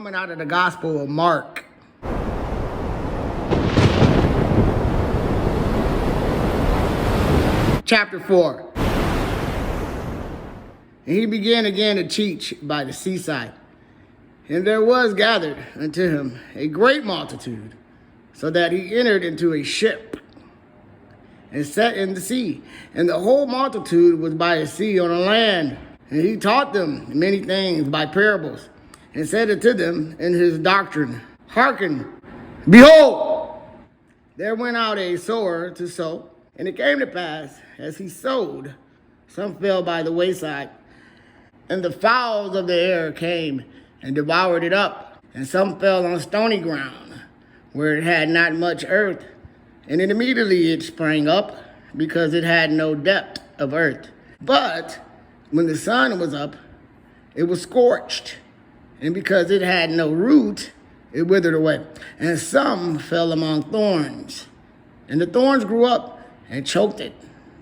coming out of the Gospel of Mark. Chapter 4. And he began again to teach by the seaside. And there was gathered unto him a great multitude, so that he entered into a ship and sat in the sea. And the whole multitude was by the sea on the land. And he taught them many things by parables, and said unto them in his doctrine, Hearken, behold, there went out a sower to sow. And it came to pass, as he sowed, some fell by the wayside, and the fowls of the air came and devoured it up. And some fell on stony ground, where it had not much earth. And then immediately it sprang up, because it had no depth of earth. But when the sun was up, it was scorched. And because it had no root, it withered away. And some fell among thorns. And the thorns grew up and choked it,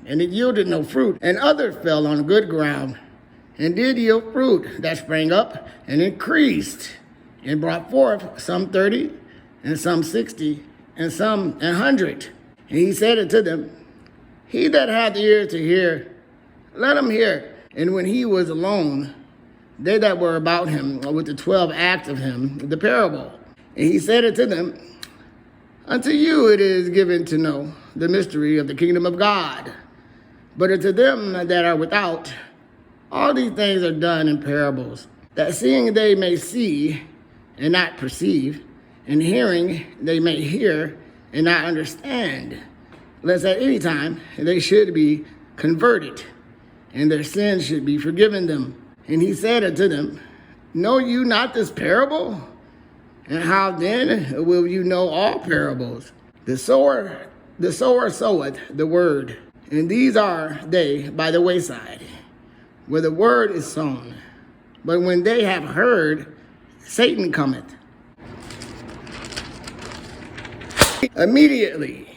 and it yielded no fruit. And others fell on good ground, and did yield fruit, that sprang up and increased, and brought forth some 30, and some 60, and some 100. And he said unto them, He that hath ears to hear, let him hear. And when he was alone, they that were about him with the 12 asked of him the parable. And he said unto them, Unto you it is given to know the mystery of the kingdom of God. But unto them that are without, all these things are done in parables, that seeing they may see and not perceive, and hearing they may hear and not understand, lest at any time they should be converted, and their sins should be forgiven them. And he said unto them, Know you not this parable? And how then will you know all parables? The sower soweth the word, and these are they by the wayside, where the word is sown. But when they have heard, Satan cometh immediately,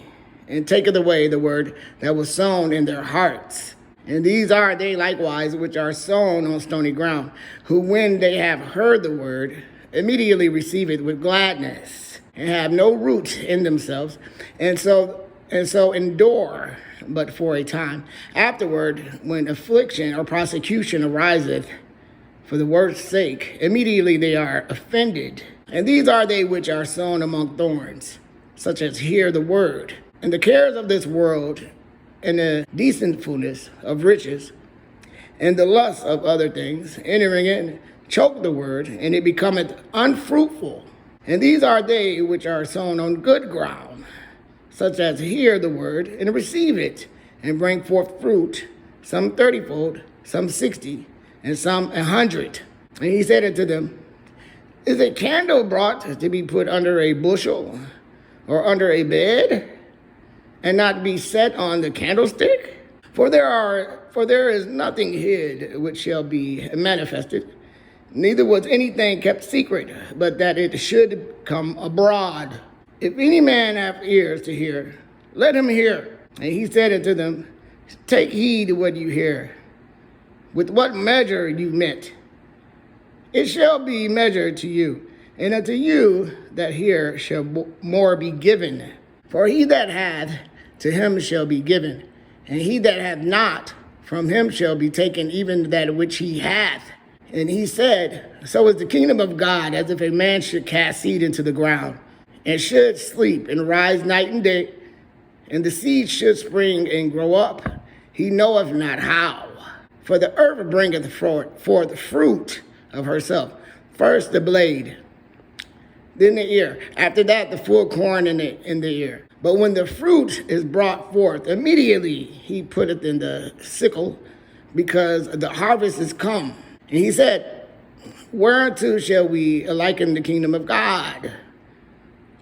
and taketh away the word that was sown in their hearts. And these are they likewise which are sown on stony ground, who when they have heard the word, immediately receive it with gladness, and have no root in themselves, and so endure but for a time. Afterward, when affliction or prosecution ariseth for the word's sake, immediately they are offended. And these are they which are sown among thorns, such as hear the word, and the cares of this world, and the deceitfulness of riches, and the lust of other things, entering in, choke the word, and it becometh unfruitful. And these are they which are sown on good ground, such as hear the word, and receive it, and bring forth fruit, some 30-fold, some 60, and some 100. And he said unto them, Is a candle brought to be put under a bushel, or under a bed, and not be set on the candlestick? For there is nothing hid which shall be manifested, neither was anything kept secret, but that it should come abroad. If any man have ears to hear, let him hear. And he said unto them, Take heed to what you hear. With what measure you met, it shall be measured to you, and unto you that hear shall more be given. For he that hath, to him shall be given, and he that hath not, from him shall be taken even that which he hath. And he said, So is the kingdom of God, as if a man should cast seed into the ground, and should sleep and rise night and day, and the seed should spring and grow up. He knoweth not how. For the earth bringeth forth fruit of herself. First the blade, then the ear. After that the full corn in the ear. But when the fruit is brought forth, immediately he putteth in the sickle, because the harvest is come. And he said, Whereunto shall we liken the kingdom of God?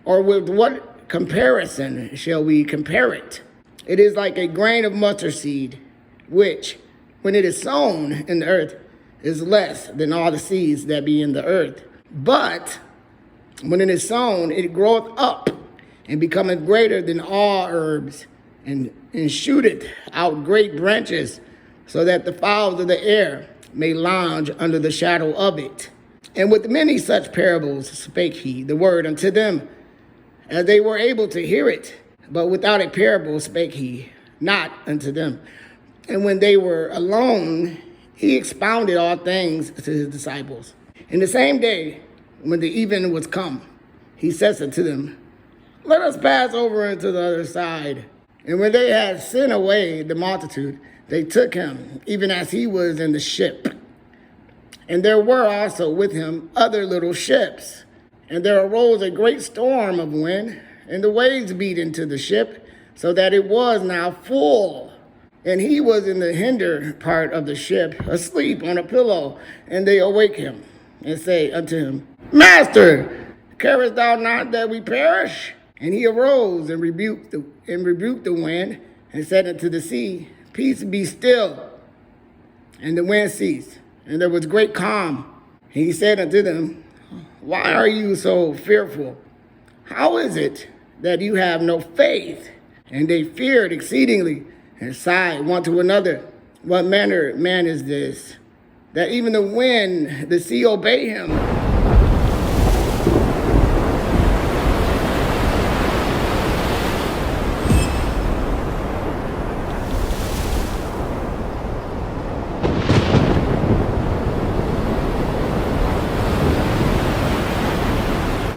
Or with what comparison shall we compare it? It is like a grain of mustard seed, which, when it is sown in the earth, is less than all the seeds that be in the earth. But when it is sown, it groweth up, and becometh greater than all herbs, and shooteth out great branches, so that the fowls of the air may lounge under the shadow of it. And with many such parables spake he the word unto them, as they were able to hear it. But without a parable spake he not unto them. And when they were alone, he expounded all things to his disciples. In the same day, when the even was come, he says unto them, let us pass over into the other side. And when they had sent away the multitude, they took him, even as he was in the ship. And there were also with him other little ships. And there arose a great storm of wind, and the waves beat into the ship, so that it was now full. And he was in the hinder part of the ship, asleep on a pillow. And they awake him, and say unto him, Master, carest thou not that we perish? And he arose and rebuked the wind, and said unto the sea, Peace, be still. And the wind ceased, and there was great calm. And he said unto them, Why are you so fearful? How is it that you have no faith? And they feared exceedingly, and sighed one to another, What manner of man is this, that even the wind, the sea obey him?